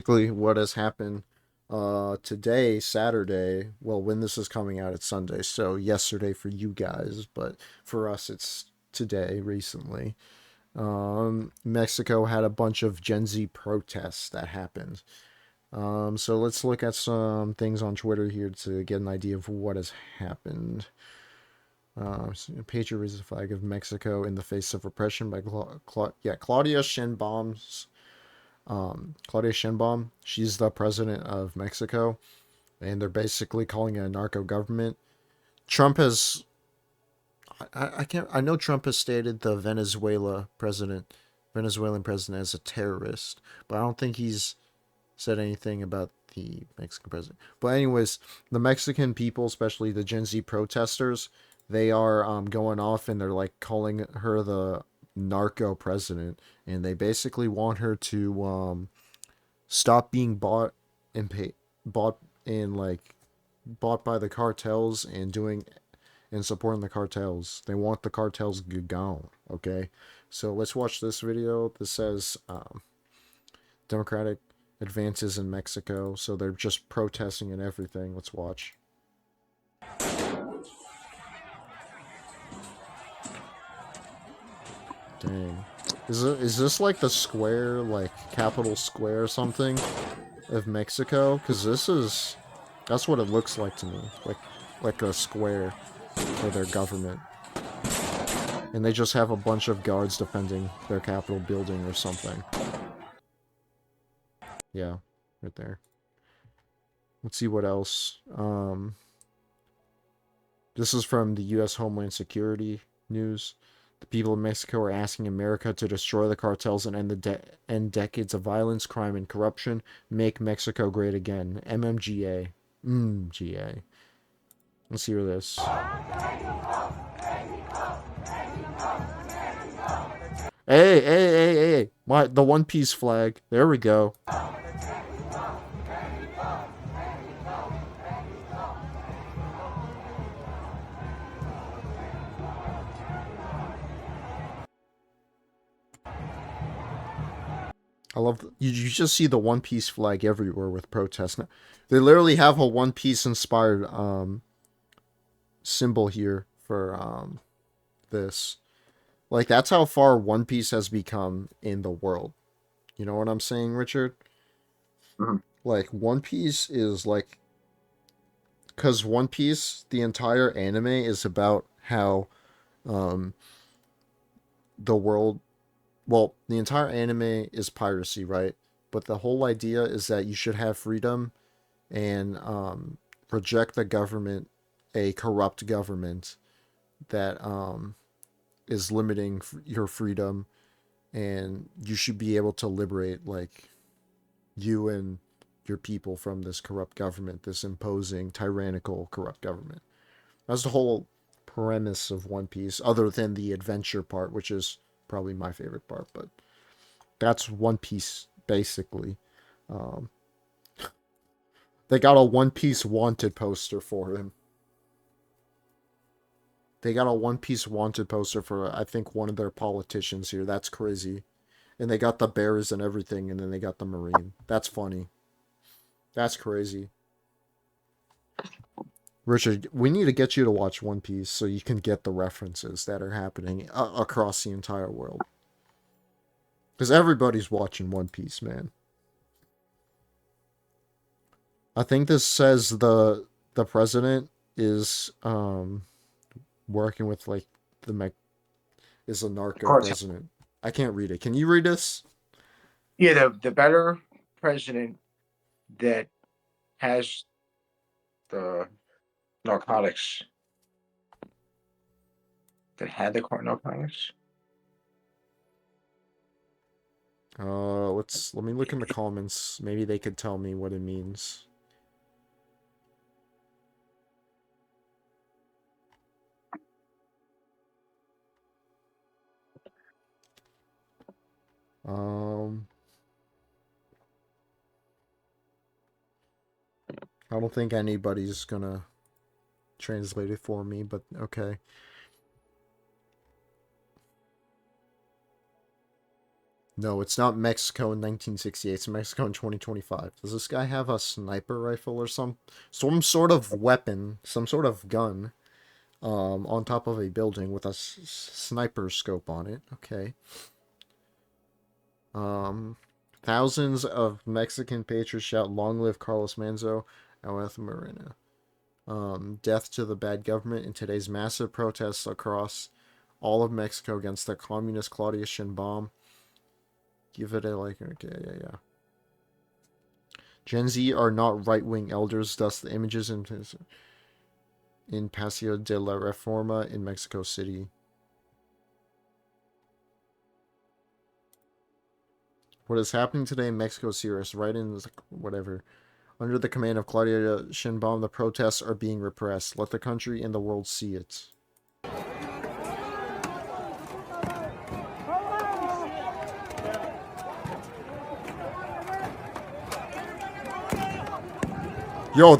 Basically what has happened today, Saturday. Well, when this is coming out, it's Sunday, so yesterday for you guys, but for us, it's today, recently. Mexico had a bunch of Gen Z protests that happened. So let's look at some things on Twitter here to get an idea of what has happened. Patriot raises the flag of Mexico in the face of repression by Claudia Sheinbaum's Claudia Sheinbaum. She's the president of Mexico, and they're basically calling it a narco government. Trump has, I can't, I know Trump has stated the Venezuelan president as a terrorist, but I don't think he's said anything about the Mexican president. But anyways, the Mexican people, especially the Gen Z protesters, they are going off and they're like calling her the narco president, and they basically want her to stop being bought and like bought by the cartels and doing and supporting the cartels. They want the cartels gone. Okay, so let's watch this video. This says democratic advances in Mexico. So they're just protesting and everything. Let's watch. Dang. Is this like the square, like Capitol Square or something of Mexico? Because that's what it looks like to me, like a square for their government. And they just have a bunch of guards defending their Capitol building or something. Yeah, right there. Let's see what else. This is from the U.S. Homeland Security news. The people of Mexico are asking America to destroy the cartels and end decades of violence, crime, and corruption. Make Mexico great again. MMGA. GA. Let's hear this. Hey! The One Piece flag. There we go. I love you just see the One Piece flag everywhere with protests. They literally have a One Piece inspired symbol here for this. Like that's how far One Piece has become in the world. You know what I'm saying, Richard? Mhm. Like One Piece is like cuz One Piece, the entire anime is about how um the world, well, the entire anime is piracy, right? But the whole idea is that you should have freedom and reject the government, a corrupt government that is limiting your freedom, and you should be able to liberate like you and your people from this corrupt government, this imposing, tyrannical, corrupt government. That's the whole premise of One Piece, other than the adventure part, which is probably my favorite part. But that's One Piece basically. Um, they got a One Piece wanted poster for him. They got a One Piece wanted poster for I think one of their politicians here. That's crazy. And they got the bears and everything, and then they got the marine. That's funny. That's crazy. Richard, we need to get you to watch One Piece so you can get the references that are happening across the entire world. Because everybody's watching One Piece, man. I think this says the president is working with like the is a narco Cartel. president. I can't read it. Can you read this? Yeah, the better president that has the narcotics that had the narcotics. Let me look in the comments. Maybe they could tell me what it means. Um, I don't think anybody's gonna translate it for me, but okay. No, it's not Mexico in 1968. It's Mexico in 2025. Does this guy have a sniper rifle or some sort of weapon, some sort of gun, on top of a building with a sniper scope on it? Okay. Um, Thousands of Mexican patriots shout, "Long live Carlos Manzo, Agueth Morena." Death to the bad government in today's massive protests across all of Mexico against the communist Claudia Sheinbaum. Give it a like. Okay, yeah. Gen Z are not right-wing elders, thus the images in Paseo de la Reforma in Mexico City. What is happening today in Mexico is serious. Right in whatever. Under the command of Claudia Sheinbaum, the protests are being repressed. Let the country and the world see it. Yo,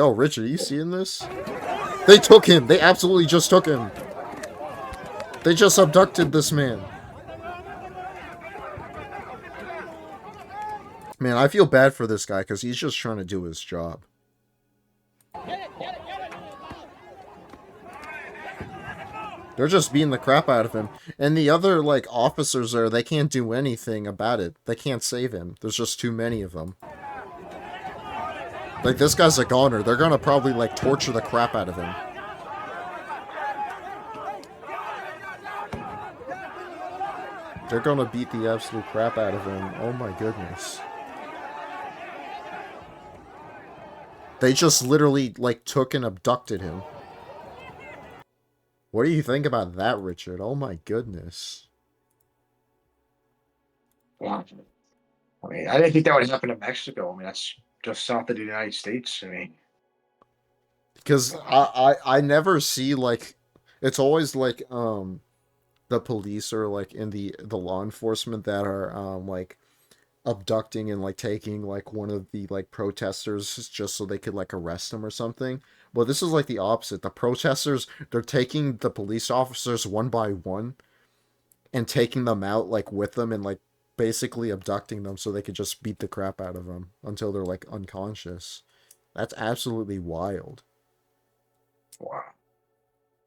Richard, you seeing this? They took him. They absolutely just took him. They just abducted this man. Man, I feel bad for this guy because he's just trying to do his job. They're just beating the crap out of him. And the other, like, officers there, they can't do anything about it. They can't save him. There's just too many of them. Like, this guy's a goner. They're gonna probably, like, torture the crap out of him. They're gonna beat the absolute crap out of him. Oh my goodness. They just literally, like, took and abducted him. What do you think about that, Richard? Oh my goodness. Wow. I mean, I didn't think that would happen in Mexico. I mean, that's just south of the United States. I mean, Because I never see, like, it's always like the police or like in the law enforcement that are like abducting and like taking like one of the like protesters just so they could like arrest him or something. Well, this is like the opposite. The protesters, they're taking the police officers one by one and taking them out like with them and like basically abducting them so they could just beat the crap out of them until they're like unconscious. That's absolutely wild. wow.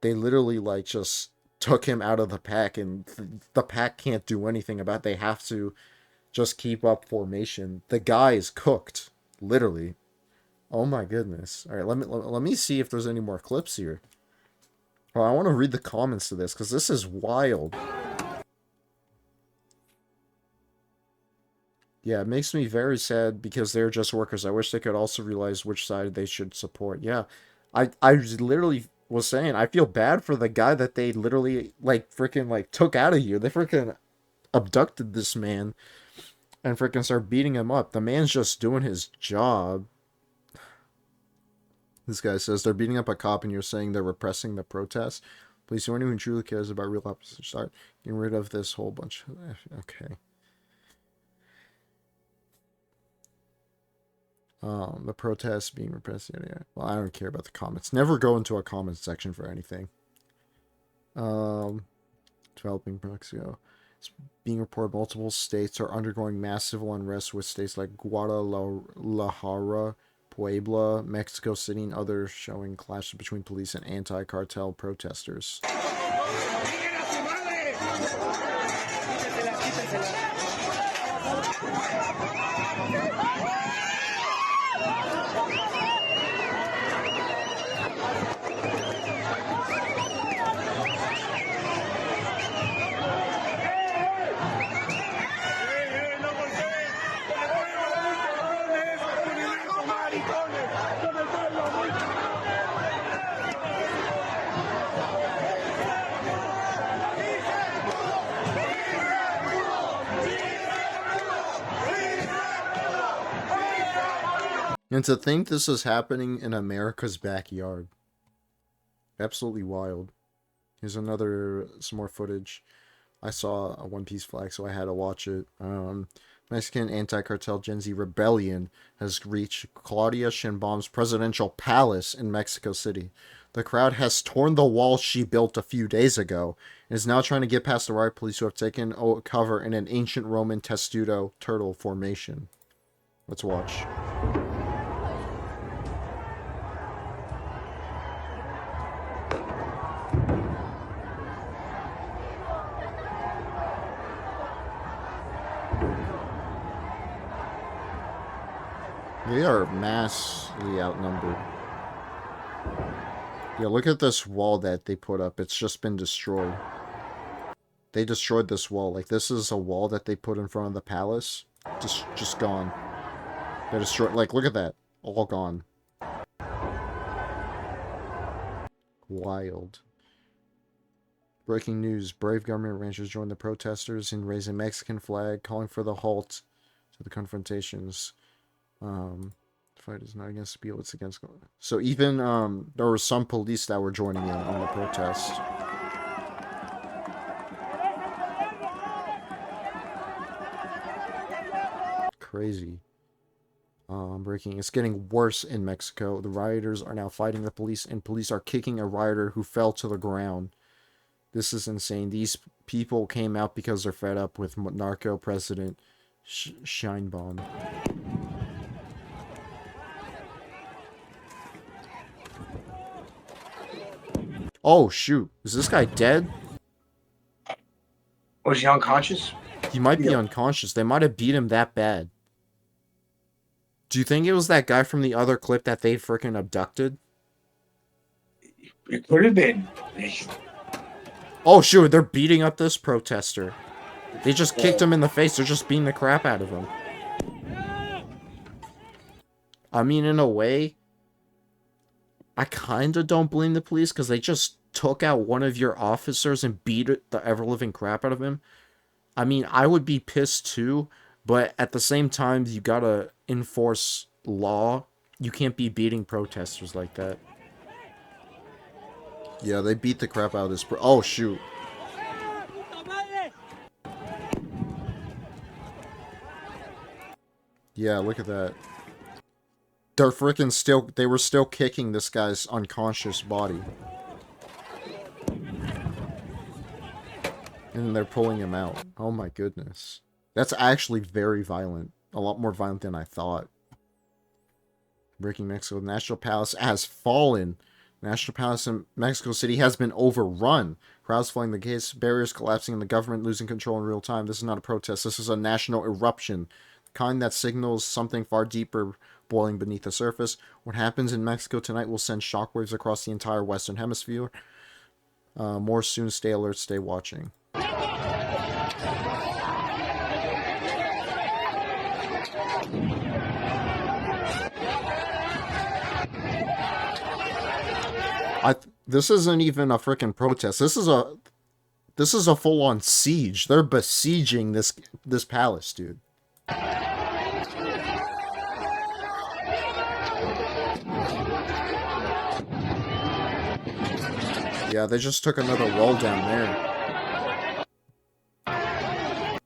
They literally like just took him out of the pack and the pack can't do anything about it. They have to just keep up formation. The guy is cooked, literally. Oh my goodness. All right, let me see if there's any more clips here. Oh, I want to read the comments to this because this is wild. Yeah, it makes me very sad because they're just workers. I wish they could also realize which side they should support. Yeah, I literally was saying I feel bad for the guy that they literally like freaking like took out of here. They freaking abducted this man and freaking start beating him up. The man's just doing his job. This guy says they're beating up a cop and you're saying they're repressing the protest. Please, anyone who truly cares about real opposition, start getting rid of this whole bunch. Okay. The protests being repressed. Yeah. Well, I don't care about the comments. Never go into a comments section for anything. Developing Mexico. It's being reported multiple states are undergoing massive unrest with states like Guadalajara, Puebla, Mexico City, and others showing clashes between police and anti-cartel protesters. And to think this is happening in America's backyard. Absolutely wild. Here's some more footage. I saw a One Piece flag, so I had to watch it. Mexican anti-cartel Gen Z rebellion has reached Claudia Sheinbaum's presidential palace in Mexico City. The crowd has torn the wall she built a few days ago and is now trying to get past the riot police who have taken cover in an ancient Roman testudo turtle formation. Let's watch. They are massively outnumbered. Yeah, look at this wall that they put up. It's just been destroyed. They destroyed this wall. Like, this is a wall that they put in front of the palace. Just gone. They destroyed. Like, look at that. All gone. Wild. Breaking news. Brave government rangers joined the protesters in raising Mexican flag, calling for the halt to the confrontations. The fight is not against the people, it's against... So even, there were some police that were joining in on the protest. Crazy. Breaking. It's getting worse in Mexico. The rioters are now fighting the police, and police are kicking a rioter who fell to the ground. This is insane. These people came out because they're fed up with narco president Scheinbaum. Oh, shoot. Is this guy dead? Was he unconscious? He might be unconscious. They might have beat him that bad. Do you think it was that guy from the other clip that they freaking abducted? It could have been. Oh, shoot. They're beating up this protester. They just kicked him in the face. They're just beating the crap out of him. I mean, in a way, I kind of don't blame the police because they just took out one of your officers and beat the ever-living crap out of him. I mean, I would be pissed too, but at the same time, you gotta enforce law. You can't be beating protesters like that. Yeah, they beat the crap out of this oh, shoot. Yeah, look at that. They're freaking still... They were still kicking this guy's unconscious body. And they're pulling him out. Oh my goodness. That's actually very violent. A lot more violent than I thought. Breaking Mexico. The National Palace has fallen. National Palace in Mexico City has been overrun. Crowds flooding the gates, barriers collapsing, and the government losing control in real time. This is not a protest. This is a national eruption. The kind that signals something far deeper boiling beneath the surface. What happens in Mexico tonight will send shockwaves across the entire Western Hemisphere. More soon. Stay alert. Stay watching. This isn't even a freaking protest. This is a full-on siege. They're besieging this palace, dude. Yeah, they just took another wall down there.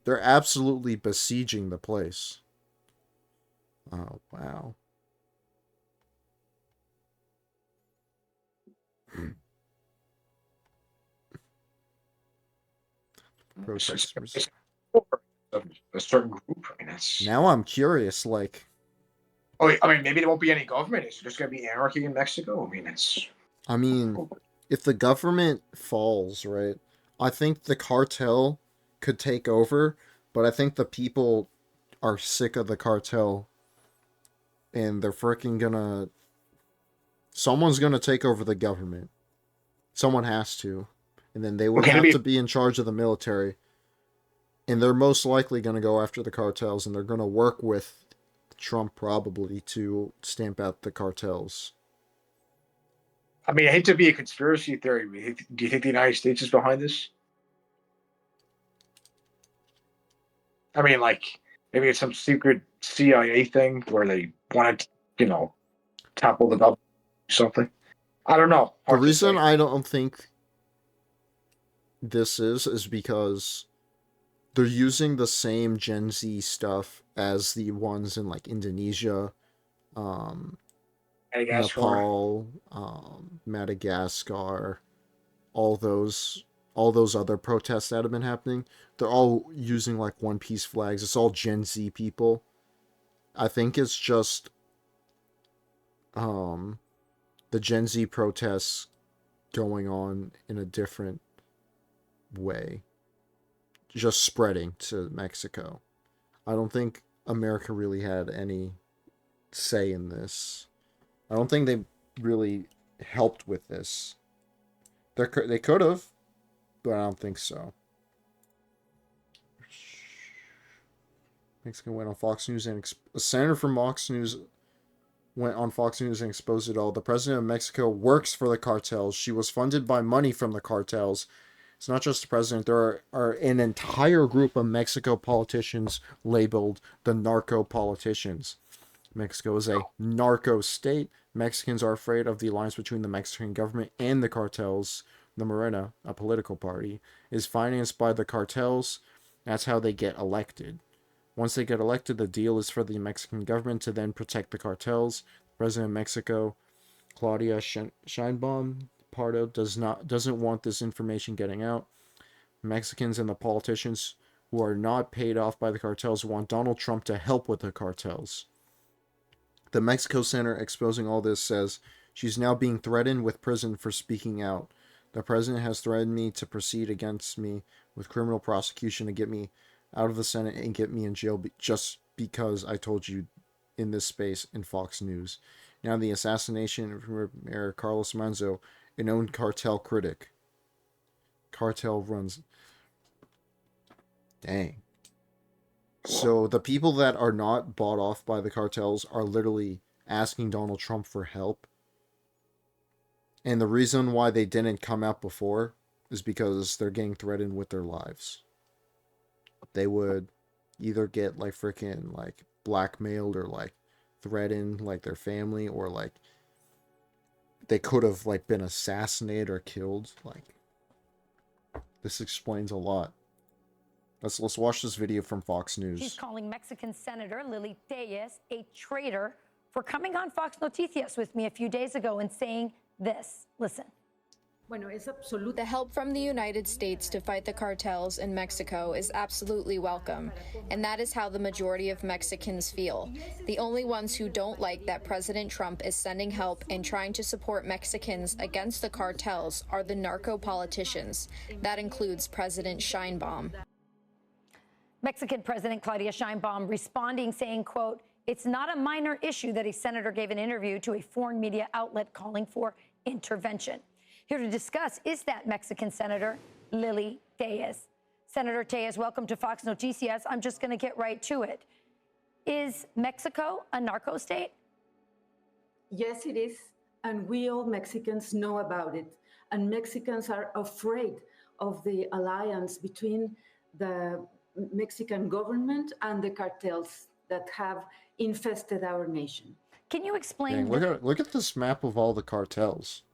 They're absolutely besieging the place. Oh, wow. Protesters. A certain group. I mean, that's... Now I'm curious, like... Oh, I mean, maybe there won't be any government. Is it just going to be anarchy in Mexico? I mean, it's... I mean, if the government falls, right, I think the cartel could take over, but I think the people are sick of the cartel, and they're freaking gonna... Someone's gonna take over the government. Someone has to. And then they would have to be in charge of the military. And they're most likely going to go after the cartels, and they're going to work with Trump probably to stamp out the cartels. I mean, I hate to be a conspiracy theory. Do you think the United States is behind this? I mean, like, maybe it's some secret CIA thing where they want to, topple the government or something. I don't know. The reason I don't think this is because they're using the same Gen Z stuff as the ones in like Indonesia, Madagascar. Nepal, Madagascar, all those all those other protests that have been happening, they're all using like One Piece flags. It's all Gen Z people. I think it's just um the Gen Z protests going on in a different way, just spreading to Mexico. I don't think America really had any say in this. I don't think they really helped with this. They could have, but I don't think so. Mexico went on Fox News and a senator from Fox News went on Fox News and exposed it all. The president of Mexico works for the cartels. She was funded by money from the cartels. It's not just the president. There are an entire group of Mexico politicians labeled the narco politicians. Mexico is a narco state. Mexicans are afraid of the alliance between the Mexican government and the cartels. The Morena, a political party, is financed by the cartels. That's how they get elected. Once they get elected, the deal is for the Mexican government to then protect the cartels. The president of Mexico, Claudia Sheinbaum Pardo, doesn't want this information getting out. Mexicans and the politicians who are not paid off by the cartels want Donald Trump to help with the cartels. The Mexico Center exposing all this says she's now being threatened with prison for speaking out. The president has threatened me to proceed against me with criminal prosecution to get me out of the Senate and get me in jail just because I told you in this space in Fox News. Now the assassination of Mayor Carlos Manzo, a known cartel critic. Cartel runs. Dang. So the people that are not bought off by the cartels are literally asking Donald Trump for help. And the reason why they didn't come out before is because they're getting threatened with their lives. They would either get like freaking like blackmailed or like threatened like their family, or like they could have like been assassinated or killed. Like, this explains a lot. Let's watch this video from Fox News. She's calling Mexican Senator Lily Tellez a traitor for coming on Fox Noticias with me a few days ago and saying this. Listen. The help from the United States to fight the cartels in Mexico is absolutely welcome, and that is how the majority of Mexicans feel. The only ones who don't like that President Trump is sending help and trying to support Mexicans against the cartels are the narco politicians. That includes President Sheinbaum. Mexican President Claudia Sheinbaum responding, saying, quote, "It's not a minor issue that a senator gave an interview to a foreign media outlet calling for intervention." Here to discuss is that Mexican Senator Lily Tellez. Senator Tellez, welcome to Fox Noticias. I'm just going to get right to it. Is Mexico a narco state? Yes, it is. And we all Mexicans know about it. And Mexicans are afraid of the alliance between the Mexican government and the cartels that have infested our nation. Can you explain? Dang, look at this map of all the cartels.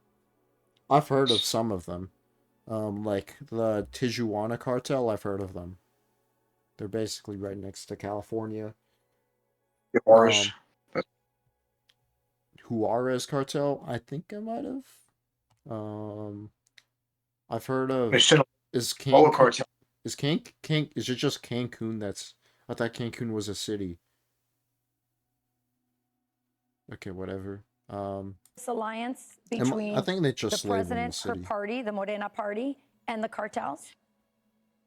I've heard of some of them. Like the Tijuana cartel, I've heard of them. They're basically right next to California. Juarez. Juarez cartel, I think I might have. I've heard of. Is cartel. Is it just Cancun that's... I thought Cancun was a city. Okay, whatever. This alliance between I think they just the president, her party, the Morena party, and the cartels?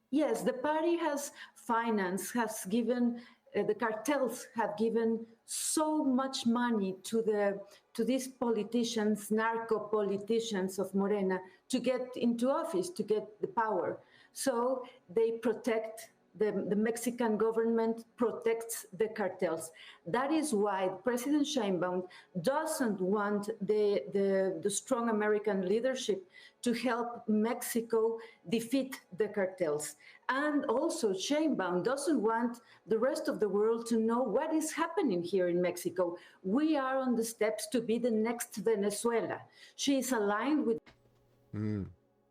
Yes, the party has financed, has given, the cartels have given so much money to these politicians, narco politicians of Morena, to get into office, to get the power. So they protect, the Mexican government protects the cartels. That is why President Sheinbaum doesn't want the strong American leadership to help Mexico defeat the cartels. And also Sheinbaum doesn't want the rest of the world to know what is happening here in Mexico. We are on the steps to be the next Venezuela. She is aligned with...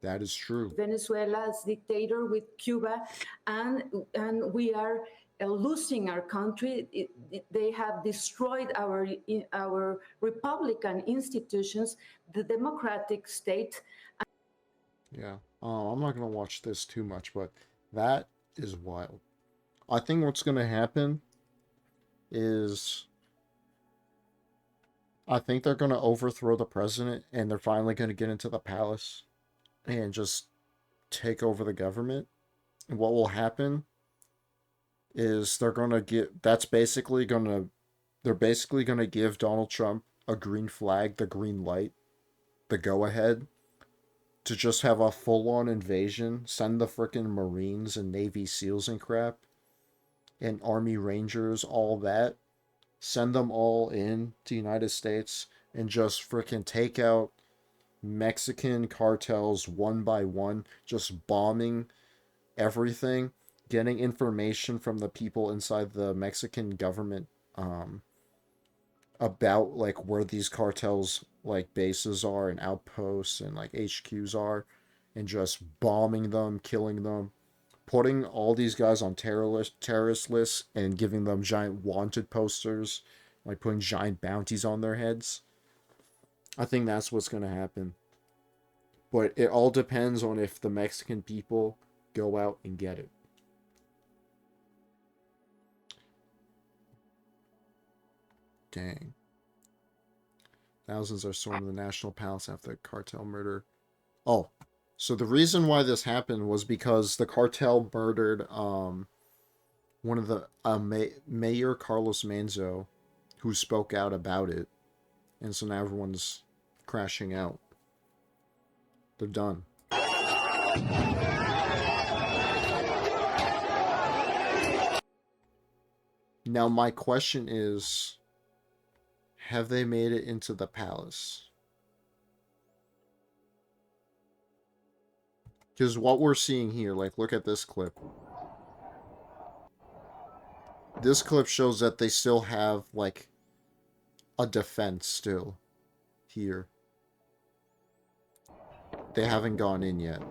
That is true. Venezuela's dictator, with Cuba, and we are losing our country. They have destroyed our republican institutions, the democratic state. Yeah. I'm not gonna watch this too much, but that is wild. I think what's gonna happen is I think they're gonna overthrow the president and they're finally gonna get into the palace and just take over the government. And what will happen is they're basically gonna give Donald Trump a green flag, the green light, the go ahead to just have a full on invasion, send the frickin' Marines and Navy SEALs and crap, and Army Rangers, all that, send them all in to the United States and just frickin' take out Mexican cartels one by one, just bombing everything, getting information from the people inside the Mexican government about like where these cartels like bases are and outposts and like HQs are, and just bombing them, killing them, putting all these guys on terrorist lists and giving them giant wanted posters, like putting giant bounties on their heads. I think that's what's going to happen. But it all depends on if the Mexican people go out and get it. Dang. Thousands are storming the National Palace after the cartel murder. Oh, so the reason why this happened was because the cartel murdered one of the Mayor Carlos Manzo, who spoke out about it, and so now everyone's crashing out. They're done. Now my question is, have they made it into the palace? Because what we're seeing here, like, look at this clip. This clip shows that they still have, like, a defense still here. They haven't gone in yet.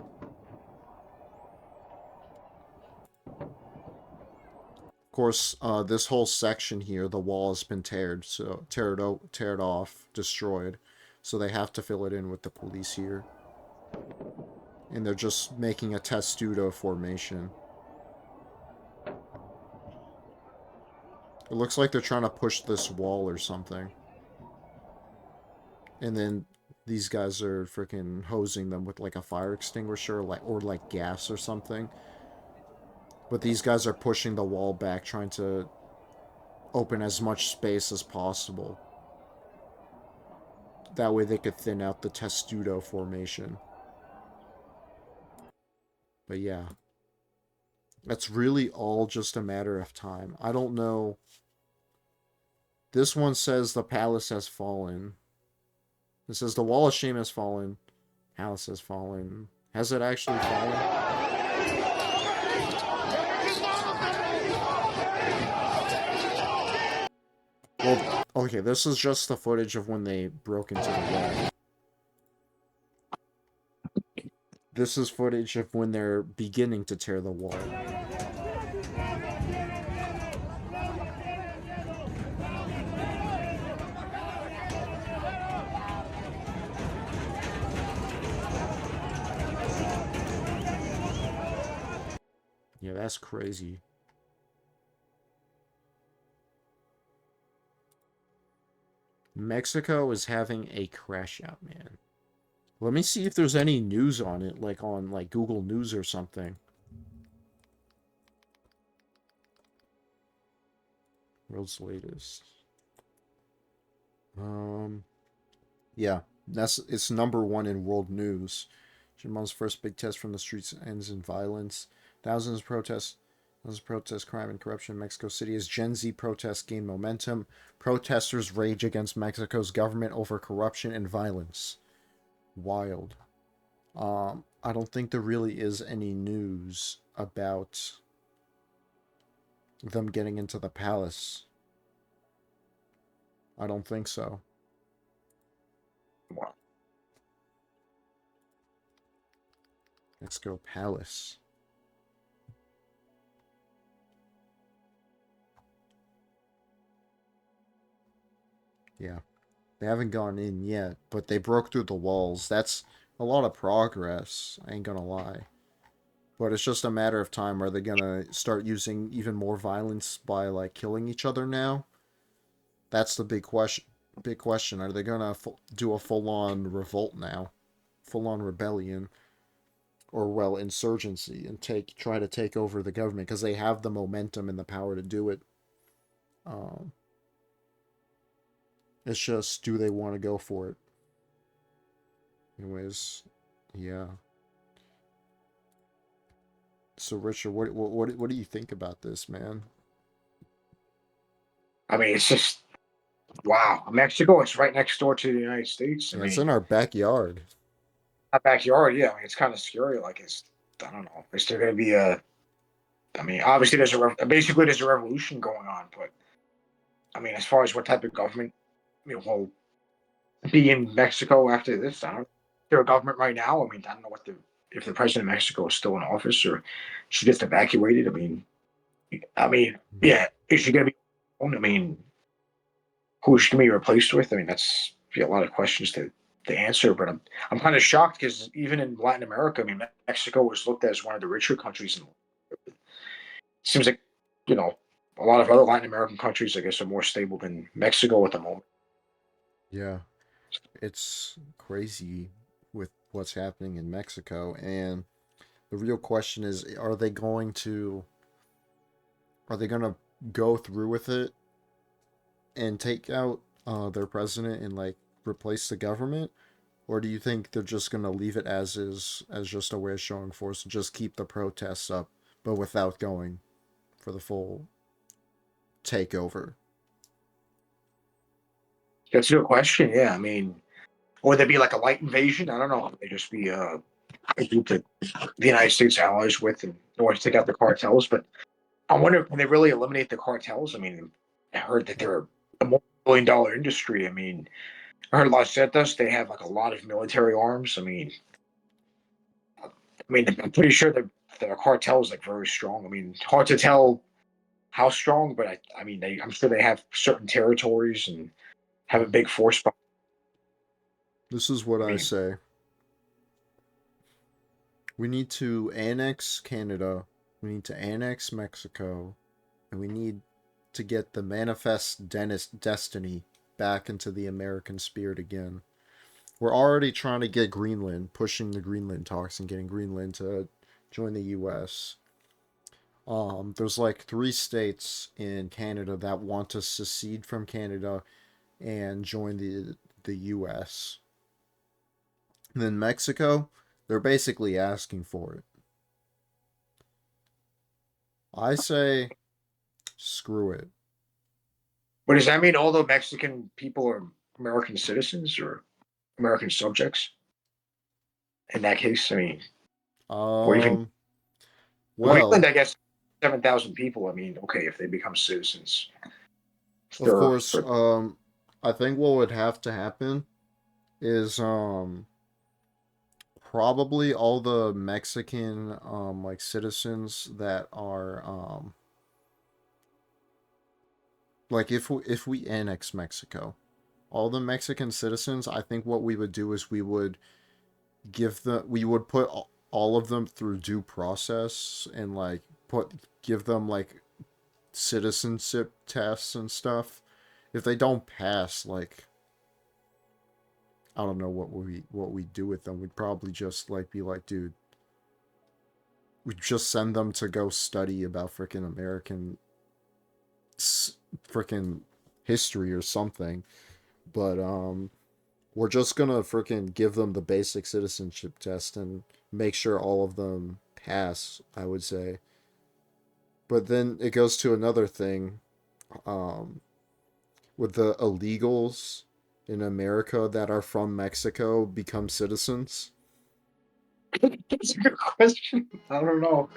Of course, this whole section here, the wall has been teared off, destroyed. So they have to fill it in with the police here. And they're just making a testudo formation. It looks like they're trying to push this wall or something. And then these guys are freaking hosing them with like a fire extinguisher or like gas or something. But these guys are pushing the wall back, trying to open as much space as possible. That way they could thin out the testudo formation. But yeah. That's really all just a matter of time. I don't know. This one says the palace has fallen. It says the wall of shame has fallen. Palace has fallen. Has it actually fallen? Well, okay, this is just the footage of when they broke into the wall. This is footage of when they're beginning to tear the wall. Yeah, that's crazy. Mexico is having a crash out, man. Let me see if there's any news on it, like on like Google News or something. World's latest. Yeah, it's #1 in world news. Jamal's first big test from the streets ends in violence. Thousands of protests, crime, and corruption in Mexico City as Gen Z protests gain momentum. Protesters rage against Mexico's government over corruption and violence. Wild. I don't think there really is any news about them getting into the palace. I don't think so. Wow. Let's go palace. Yeah. They haven't gone in yet, but they broke through the walls. That's a lot of progress, I ain't gonna lie. But it's just a matter of time. Are they gonna start using even more violence by like killing each other now? That's the big question. Big question. Are they gonna do a full-on revolt now, full-on rebellion, or well, insurgency, and try to take over the government because they have the momentum and the power to do it. Um, it's just, do they want to go for it? Anyways, yeah. So Richard, what do you think about this, man? I mean, it's just wow. Mexico, it's right next door to the United States. I Yeah, it's mean, in our backyard. my backyard. Yeah, I mean, it's kind of scary. Like, it's I don't know. Is there going to be a? I mean, obviously basically there's a revolution going on, but I mean, as far as what type of government will be in Mexico after this, I don't. Is there a government right now? I mean, I don't know what the if the president of Mexico is still in office or she gets evacuated. I mean, yeah, is she going to be? I mean, who is she going to be replaced with? I mean, that's a lot of questions to answer. But I'm kind of shocked because even in Latin America, I mean, Mexico was looked at as one of the richer countries. And it seems like you know a lot of other Latin American countries, I guess, are more stable than Mexico at the moment. Yeah, it's crazy with what's happening in Mexico, and the real question is, are they gonna go through with it and take out their president and like replace the government, or do you think they're just gonna leave it as is, as just a way of showing force, and just keep the protests up, but without going for the full takeover? That's a good question. Yeah, I mean, would there be like a light invasion? I don't know. They just be a group that the United States allies with in order to take out the cartels. But I wonder if they really eliminate the cartels. I mean, I heard that they're a multi-billion-dollar industry. I mean, I heard Las Zetas, they have like a lot of military arms. I mean, I'm pretty sure that the cartel is like very strong. I mean, hard to tell how strong, but I mean, I'm sure they have certain territories and have a big force. This is what I I mean, say. We need to annex Canada. We need to annex Mexico. And we need to get the manifest destiny back into the American spirit again. We're already trying to get Greenland, pushing the Greenland talks and getting Greenland to join the U.S. There's like 3 states in Canada that want to secede from Canada and join the U.S. And then Mexico, they're basically asking for it. I say, screw it. but does that mean all the Mexican people are American citizens or American subjects? In that case, I mean, or even Um, Greenland, well, I guess 7,000 people. I mean, okay, if they become citizens, of sure, course, but I think what would have to happen is probably all the Mexican like citizens that are like if we annex Mexico, all the Mexican citizens, I think what we would do is we would put all of them through due process and like give them like citizenship tests and stuff. If they don't pass, like I don't know what we do with them. We'd probably just like be like, dude, we just send them to go study about freaking American freaking history or something. But we're just gonna freaking give them the basic citizenship test and make sure all of them pass, I would say. But then it goes to another thing. Um, with the illegals in America that are from Mexico become citizens? it's a good question. I don't know.